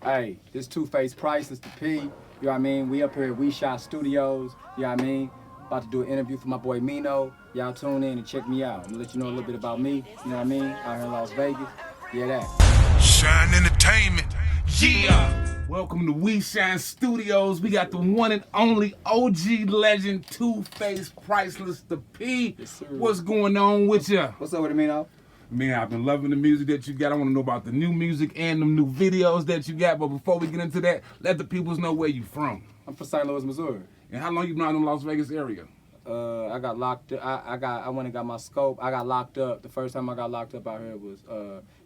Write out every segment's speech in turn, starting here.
Hey, this Face Priceless P. You know what I mean? We up here at WESHINE Studios. You know what I mean? About to do an interview for my boy Mino. Y'all tune in and check me out. I'm gonna let you know a little bit about me. You know what I mean? Out here in Las Vegas. Yeah, that. Shine Entertainment. Yeah. Welcome to WeShine Studios. We got the one and only OG legend, Face Priceless P. Yes, What's going on with ya? What's up with it, Mino? Man, I've been loving the music that you got. I want to know about the new music and the new videos that you got. But before we get into that, let the peoples know where you from. I'm from St. Louis, Missouri. And how long you been out in the Las Vegas area? I got locked. I went and got my scope. I got locked up. The first time I got locked up out here was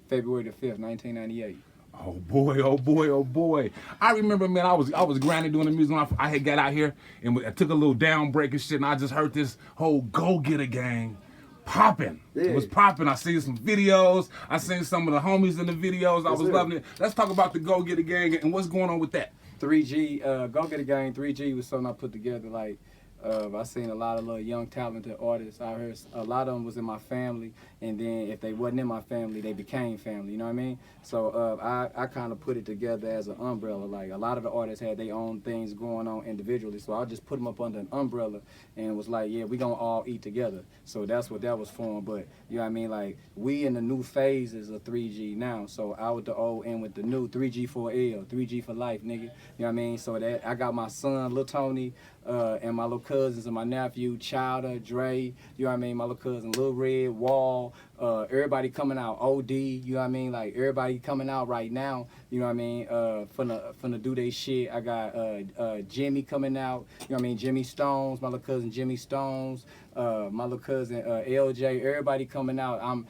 February the 5th, 1998. Oh boy, oh boy, oh boy. I remember, man, I was grinding doing the music when I had got out here and I took a little down break and shit, and I just heard this whole Gogetter Gang popping. Yeah. It was popping. I seen some videos. I seen some of the homies in the videos. I was loving it. Let's talk about the Gogetter Gang and what's going on with that. 3G, Gogetter Gang, 3G was something I put together. Like, I seen a lot of little young talented artists out here. A lot of them was in my family, and then if they wasn't in my family, they became family. You know what I mean? So I kind of put it together as an umbrella. Like, a lot of the artists had their own things going on individually, so I just put them up under an umbrella and was like, yeah, we gonna all eat together. So that's what that was for. But you know what I mean? Like, we in the new phases of 3G now. So out with the old and with the new 3G for L, 3G for life, nigga. You know what I mean? So that I got my son, Lil Tony, and my little cousins and my nephew, Chowder, Dre, you know what I mean, my little cousin, Lil Red, Wall, everybody coming out, OD, you know what I mean, like everybody coming out right now, you know what I mean, finna do they shit. I got Jimmy coming out, you know what I mean, Jimmy Stones, my little cousin Jimmy Stones, my little cousin LJ, everybody coming out. I'm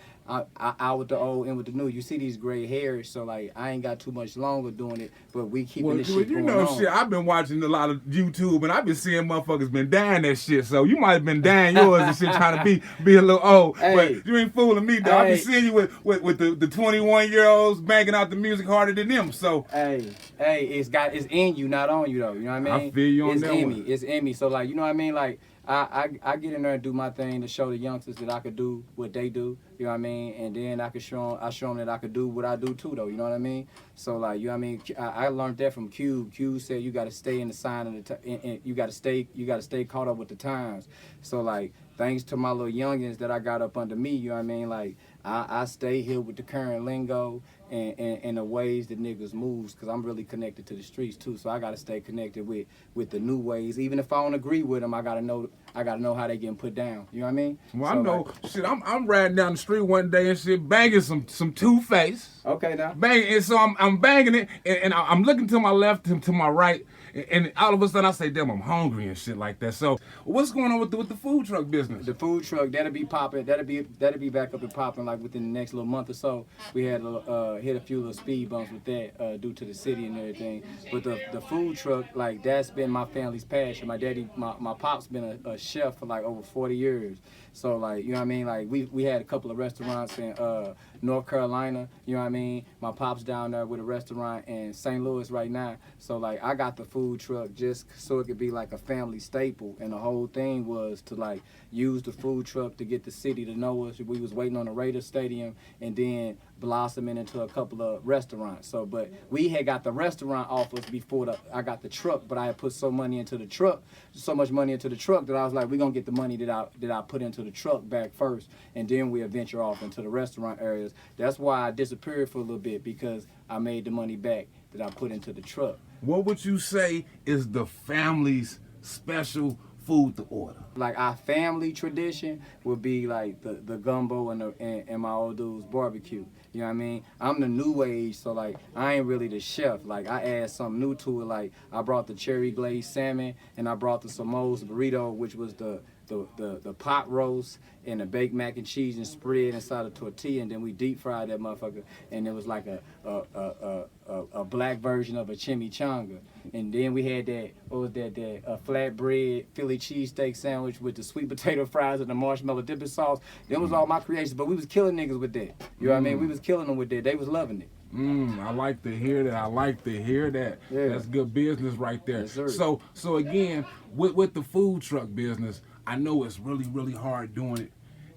out with the old and with the new. You see these gray hairs, so like I ain't got too much longer doing it, but we keeping this shit going on. Shit, I've been watching a lot of YouTube and I've been seeing motherfuckers been dying that shit. So you might have been dying yours and shit trying to be a little old, hey, but you ain't fooling me, though. I been seeing you with the 21-year-olds banging out the music harder than them. So hey, it's in you, not on you though. You know what I mean? I feel you on that one. It's in me. So like, you know what I mean? Like, I get in there and do my thing to show the youngsters that I could do what they do, you know what I mean? And then I show them that I could do what I do too, though, you know what I mean? So like, you know what I mean? I learned that from Cube. Cube said you got to stay in the sign of the and you got to stay caught up with the times. So like, thanks to my little youngins that I got up under me, you know what I mean? Like, I stay here with the current lingo and the ways that niggas moves, because I'm really connected to the streets too. So I gotta stay connected with the new ways. Even if I don't agree with them, I gotta know how they getting put down. You know what I mean? Well, so, I know. Like, shit, I'm riding down the street one day and shit, banging some Face. Okay, now. Banging, and so I'm banging it, and I'm looking to my left and to my right, and all of a sudden I say, damn, I'm hungry and shit like that. So what's going on with the food truck business? The food truck, that'll be popping. That'll be back up and popping like within the next little month or so. We had hit a few little speed bumps with that due to the city and everything. But the food truck, like, that's been my family's passion. My daddy, my pop's been a chef for like over 40 years. So like, you know what I mean? Like, we had a couple of restaurants in North Carolina, you know what I mean? My pop's down there with a restaurant in St. Louis right now. So like, I got the food truck just so it could be like a family staple. And the whole thing was to like use the food truck to get the city to know us. We was waiting on the Raiders Stadium and then blossoming into a couple of restaurants. So, but we had got the restaurant offers before I got the truck, but I had put so much money into the truck that I was like, we're gonna get the money that I put into the truck back first, and then we'll venture off into the restaurant areas. That's why I disappeared for a little bit, because I made the money back that I put into the truck. What would you say is the family's special food to order? Like, our family tradition would be like the gumbo and my old dude's barbecue. You know what I mean? I'm the new age, so like, I ain't really the chef. Like, I add something new to it. Like, I brought the cherry glazed salmon, and I brought the Samoa's burrito, which was the pot roast and the baked mac and cheese and spread inside a tortilla, and then we deep fried that motherfucker, and it was like a black version of a chimichanga. And then we had that, what was that, flatbread Philly cheesesteak sandwich with the sweet potato fries and the marshmallow dipping sauce. That was all my creations, but we was killing niggas with that. You know what I mean? We was killing them with that. They was loving it. I like to hear that. Yeah. That's good business right there. Yes, sir. So again, with the food truck business, I know it's really, really hard doing it.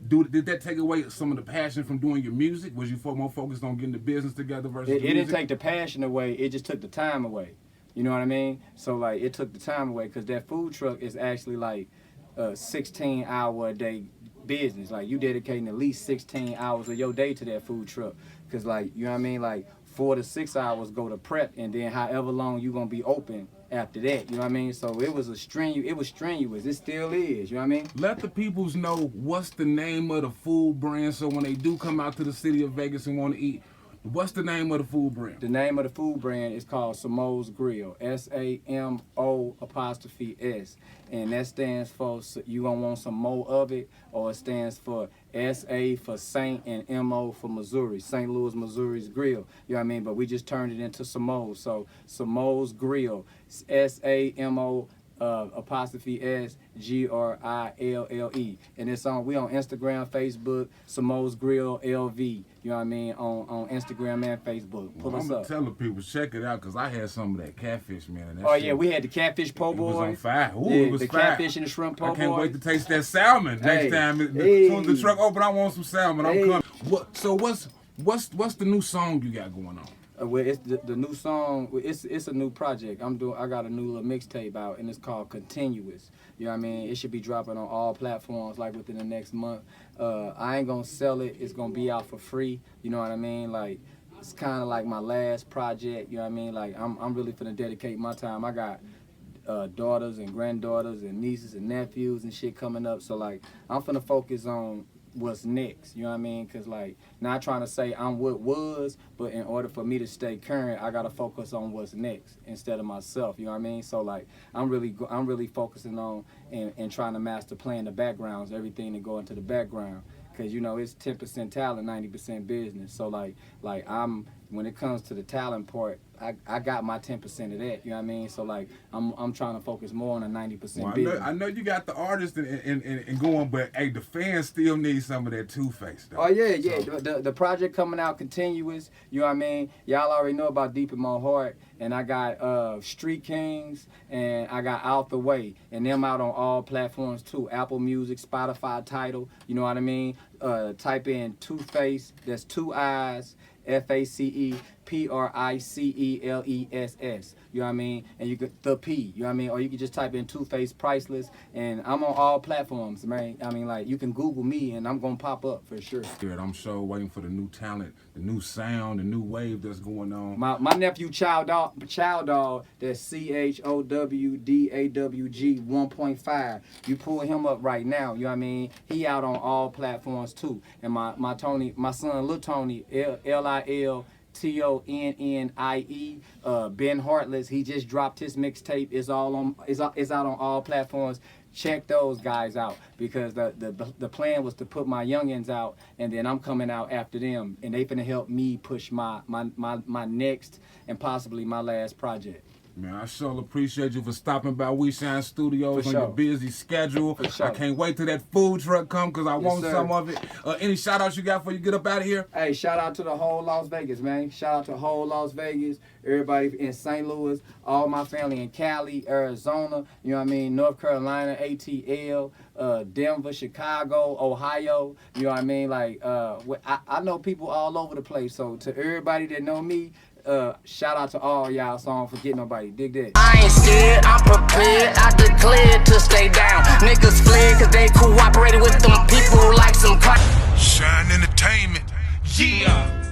Did that take away some of the passion from doing your music? Was you more focused on getting the business together versus It the music? didn't take the passion away. It just took the time away. You know what I mean? So like it took the time away because that food truck is actually like a 16-hour-a-day business. Like you dedicating at least 16 hours of your day to that food truck. Cause like, you know what I mean? Like 4 to 6 hours go to prep, and then however long you gonna be open after that. You know what I mean? So it was strenuous. It still is. You know what I mean? Let the peoples know what's the name of the food brand, so when they do come out to the city of Vegas and want to eat, what's the name of the food brand? The name of the food brand is called Samo's Grill. SAMO''S. And that stands for, you gonna want some more of it, or it stands for SA for Saint and MO for Missouri. St. Louis, Missouri's Grill. You know what I mean? But we just turned it into Samo's. So Samo's Grill. SAMO''S GRILLE. And it's we on Instagram, Facebook, Samo's Grill LV. You know what I mean? On Instagram and Facebook. Pull us I'm up. telling people, check it out, because I had some of that catfish, man. And that Oh shit, yeah, we had the catfish po' it was boy. on fire. Ooh, Yeah, it was the fire. catfish and the shrimp po' boy. I can't wait to taste that salmon Hey. next time. As Hey. soon as the truck open, I want some salmon. I'm Hey. coming. So what's the new song you got going on? Well, it's the new song. It's a new project. I got a new little mixtape out, and it's called Continuous. You know what I mean? It should be dropping on all platforms like within the next month. I ain't gonna sell it. It's gonna be out for free. You know what I mean? Like it's kind of like my last project. You know what I mean? Like I'm really finna dedicate my time. I got daughters and granddaughters and nieces and nephews and shit coming up. So like I'm finna focus on what's next, you know what I mean? Cause like, not trying to say I'm what was, but in order for me to stay current, I gotta focus on what's next instead of myself, you know what I mean? So like, I'm really focusing on and trying to master playing the backgrounds, everything that go into the background. Cause you know, it's 10% talent, 90% business. So like when it comes to the talent part, I got my 10% of that, you know what I mean? So like I'm trying to focus more on the 90% business. I know you got the artist and going, but hey, the fans still need some of that Two-Face though. Oh yeah, yeah. The project coming out Continuous, you know what I mean? Y'all already know about Deep in My Heart, and I got Street Kings, and I got Out the Way, and them out on all platforms too. Apple Music, Spotify, Tidal, you know what I mean? Type in Two-Face, that's 2 I's, FACE PRICELESS, you know what I mean? And you could the P, you know what I mean? Or you could just type in Face Priceless, and I'm on all platforms, man. I mean, like, you can Google me and I'm gonna pop up for sure. I'm sure waiting for the new talent, the new sound, the new wave that's going on. My nephew Child Dog, that's CHOWDAWG 1.5. You pull him up right now, you know what I mean? He out on all platforms too. And my son Lil Tony, LILTONNIE, Ben Heartless, he just dropped his mixtape. It's out on all platforms. Check those guys out, because the plan was to put my youngins out, and then I'm coming out after them, and they finna help me push my next and possibly my last project. Man, I sure appreciate you for stopping by We Shine Studios For on sure. your busy schedule. For sure. I can't wait till that food truck come, because I want sir. some of it. Any shout outs you got before you get up out of here? Hey, shout out to the whole Las Vegas, man. Shout out to the whole Las Vegas, everybody in St. Louis, all my family in Cali, Arizona, you know what I mean, North Carolina, ATL, Denver, Chicago, Ohio, you know what I mean? Like, I know people all over the place, so to everybody that know me, shout out to all y'all, so I don't forget nobody. Dig that. I ain't scared, I'm prepared, I declared to stay down. Niggas fled cause they cooperated with them people like some Shine Entertainment, yeah.